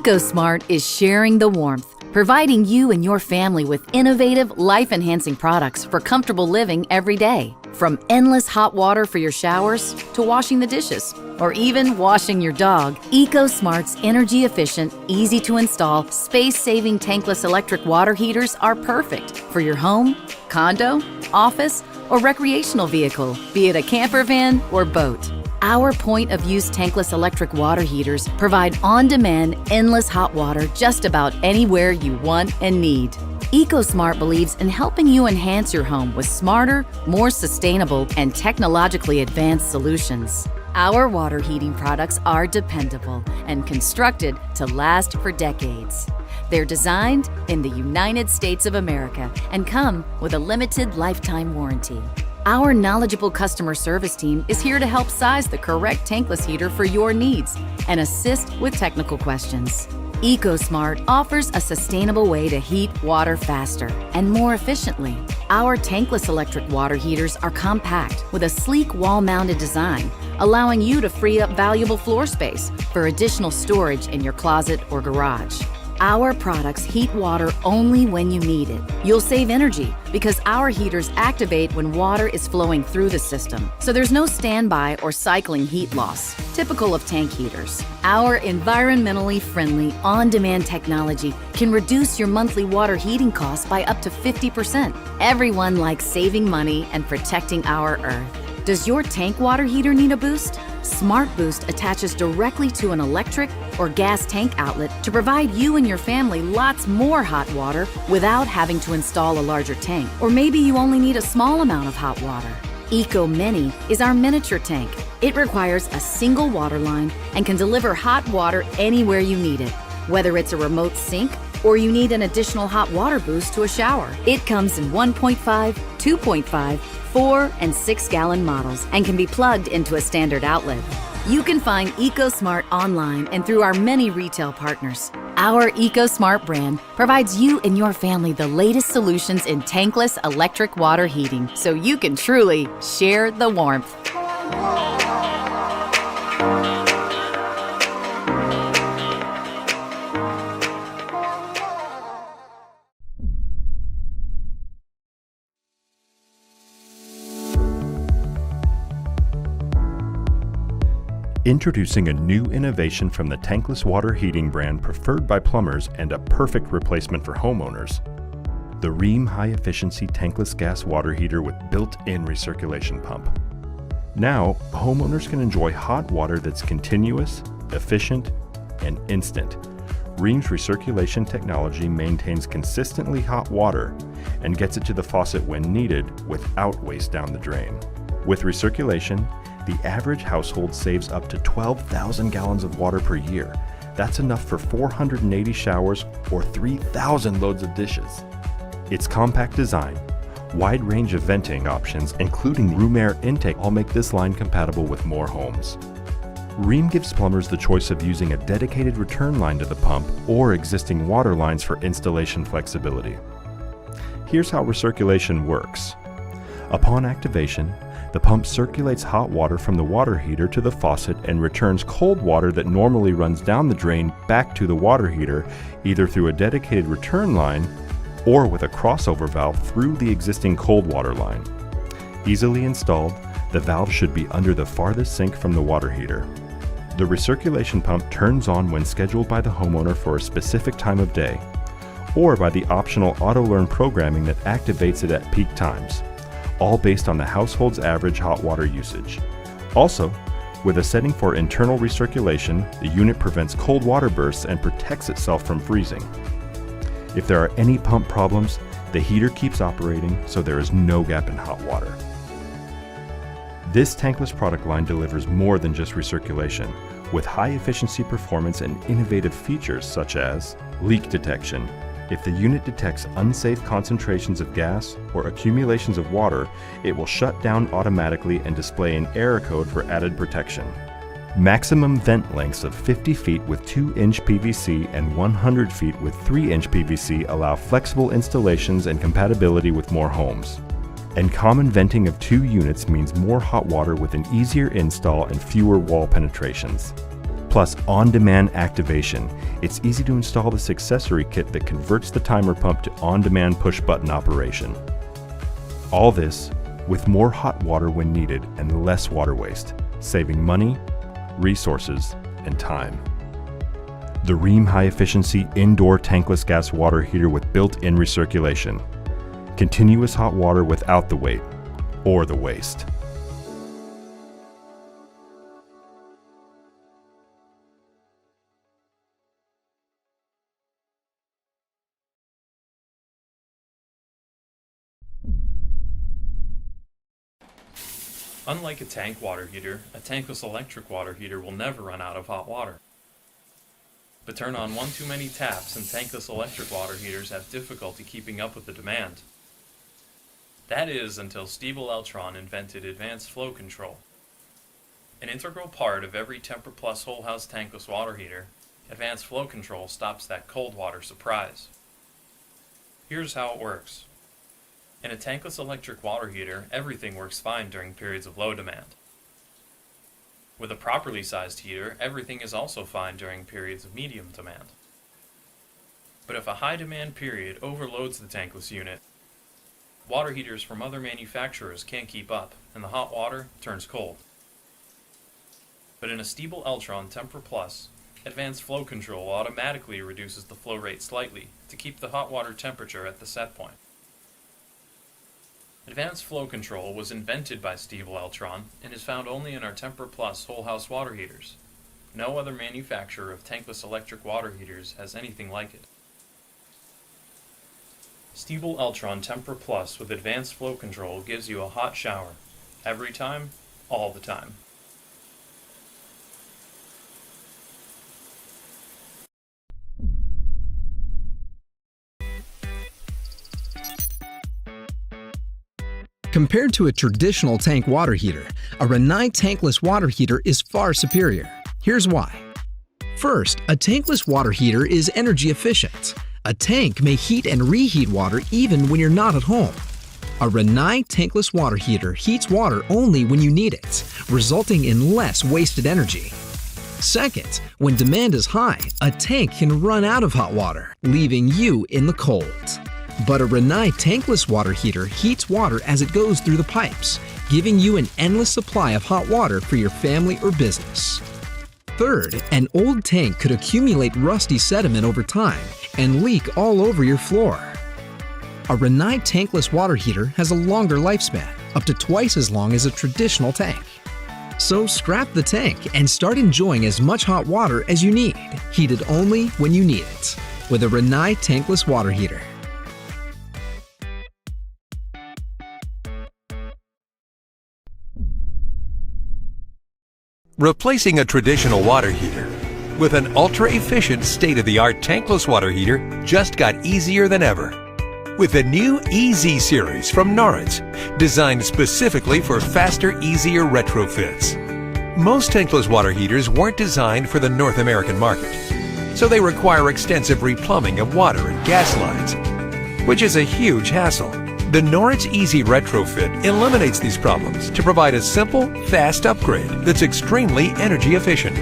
EcoSmart is sharing the warmth, providing you and your family with innovative, life-enhancing products for comfortable living every day. From endless hot water for your showers to washing the dishes, or even washing your dog, EcoSmart's energy-efficient, easy-to-install, space-saving tankless electric water heaters are perfect for your home, condo, office, or recreational vehicle, be it a camper van or boat. Our point-of-use tankless electric water heaters provide on-demand, endless hot water just about anywhere you want and need. EcoSmart believes in helping you enhance your home with smarter, more sustainable, and technologically advanced solutions. Our water heating products are dependable and constructed to last for decades. They're designed in the United States of America and come with a limited lifetime warranty. Our knowledgeable customer service team is here to help size the correct tankless heater for your needs and assist with technical questions. EcoSmart offers a sustainable way to heat water faster and more efficiently. Our tankless electric water heaters are compact with a sleek wall-mounted design, allowing you to free up valuable floor space for additional storage in your closet or garage. Our products heat water only when you need it. You'll save energy because our heaters activate when water is flowing through the system, so there's no standby or cycling heat loss, typical of tank heaters. Our environmentally friendly, on-demand technology can reduce your monthly water heating costs by up to 50%. Everyone likes saving money and protecting our Earth. Does your tank water heater need a boost? Smart Boost attaches directly to an electric or gas tank outlet to provide you and your family lots more hot water without having to install a larger tank. Or maybe you only need a small amount of hot water. Eco Mini is our miniature tank. It requires a single water line and can deliver hot water anywhere you need it, whether it's a remote sink or you need an additional hot water boost to a shower. It comes in 1.5, 2.5, 4 and 6 gallon models and can be plugged into a standard outlet. You can find EcoSmart online and through our many retail partners. Our EcoSmart brand provides you and your family the latest solutions in tankless electric water heating, so you can truly share the warmth. Introducing a new innovation from the tankless water heating brand preferred by plumbers and a perfect replacement for homeowners. The Rheem high-efficiency tankless gas water heater with built-in recirculation pump. Now, homeowners can enjoy hot water that's continuous, efficient, and instant. Rheem's recirculation technology maintains consistently hot water and gets it to the faucet when needed without waste down the drain. With recirculation, the average household saves up to 12,000 gallons of water per year. That's enough for 480 showers or 3,000 loads of dishes. Its compact design, wide range of venting options, including room air intake, all make this line compatible with more homes. Rheem gives plumbers the choice of using a dedicated return line to the pump or existing water lines for installation flexibility. Here's how recirculation works. Upon activation, the pump circulates hot water from the water heater to the faucet and returns cold water that normally runs down the drain back to the water heater, either through a dedicated return line or with a crossover valve through the existing cold water line. Easily installed, the valve should be under the farthest sink from the water heater. The recirculation pump turns on when scheduled by the homeowner for a specific time of day, or by the optional auto-learn programming that activates it at peak times, all based on the household's average hot water usage. Also, with a setting for internal recirculation, the unit prevents cold water bursts and protects itself from freezing. If there are any pump problems, the heater keeps operating, so there is no gap in hot water. This tankless product line delivers more than just recirculation, with high-efficiency performance and innovative features such as leak detection. If the unit detects unsafe concentrations of gas or accumulations of water, it will shut down automatically and display an error code for added protection. Maximum vent lengths of 50 feet with 2-inch PVC and 100 feet with 3-inch PVC allow flexible installations and compatibility with more homes. And common venting of 2 units means more hot water with an easier install and fewer wall penetrations. plus on-demand activation. It's easy to install this accessory kit that converts the timer pump to on-demand push-button operation. All this with more hot water when needed and less water waste, saving money, resources, and time. The Rheem high-efficiency indoor tankless gas water heater with built-in recirculation. Continuous hot water without the weight or the waste. Unlike a tank water heater, a tankless electric water heater will never run out of hot water. But turn on one too many taps and tankless electric water heaters have difficulty keeping up with the demand. That is until Steve Eltron invented advanced flow control. An integral part of every Tempra Plus whole house tankless water heater, advanced flow control stops that cold water surprise. Here's how it works. In a tankless electric water heater, everything works fine during periods of low demand. With a properly sized heater, everything is also fine during periods of medium demand. But if a high demand period overloads the tankless unit, water heaters from other manufacturers can't keep up, and the hot water turns cold. But in a Steve Eltron Tempra Plus, advanced flow control automatically reduces the flow rate slightly to keep the hot water temperature at the set point. Advanced flow control was invented by Steve Eltron and is found only in our Tempra Plus whole house water heaters. No other manufacturer of tankless electric water heaters has anything like it. Steve Eltron Tempra Plus with advanced flow control gives you a hot shower. Every time, all the time. Compared to a traditional tank water heater, a Rinnai tankless water heater is far superior. Here's why. First, a tankless water heater is energy efficient. A tank may heat and reheat water even when you're not at home. A Rinnai tankless water heater heats water only when you need it, resulting in less wasted energy. Second, when demand is high, a tank can run out of hot water, leaving you in the cold. But a Rinnai tankless water heater heats water as it goes through the pipes, giving you an endless supply of hot water for your family or business. Third, an old tank could accumulate rusty sediment over time and leak all over your floor. A Rinnai tankless water heater has a longer lifespan, up to twice as long as a traditional tank. So scrap the tank and start enjoying as much hot water as you need, heated only when you need it, with a Rinnai tankless water heater. Replacing a traditional water heater with an ultra-efficient state-of-the-art tankless water heater just got easier than ever. With the new EZ series from Noritz, designed specifically for faster, easier retrofits. Most tankless water heaters weren't designed for the North American market, so they require extensive replumbing of water and gas lines, which is a huge hassle. The Noritz Easy Retrofit eliminates these problems to provide a simple, fast upgrade that's extremely energy efficient.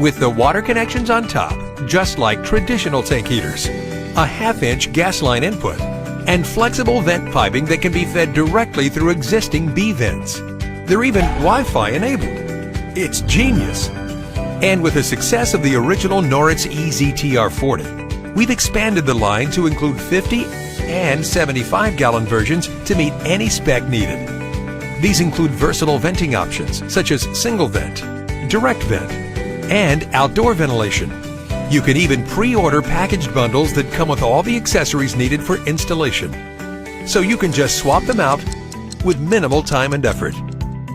With the water connections on top, just like traditional tank heaters, a half-inch gas line input, and flexible vent piping that can be fed directly through existing B vents. They're even Wi-Fi enabled. It's genius! And with the success of the original Noritz EZ-TR40, we've expanded the line to include 50 and 75-gallon versions to meet any spec needed. These include versatile venting options such as single vent, direct vent, and outdoor ventilation. You can even pre-order packaged bundles that come with all the accessories needed for installation. So you can just swap them out with minimal time and effort,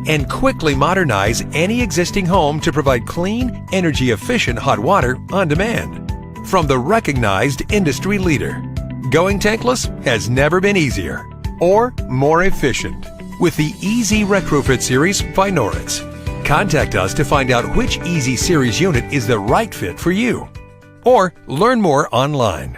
and quickly modernize any existing home to provide clean, energy-efficient hot water on demand. From the recognized industry leader, going tankless has never been easier or more efficient with the EZ Retrofit Series by Noritz. Contact us to find out which EZ Series unit is the right fit for you, or learn more online.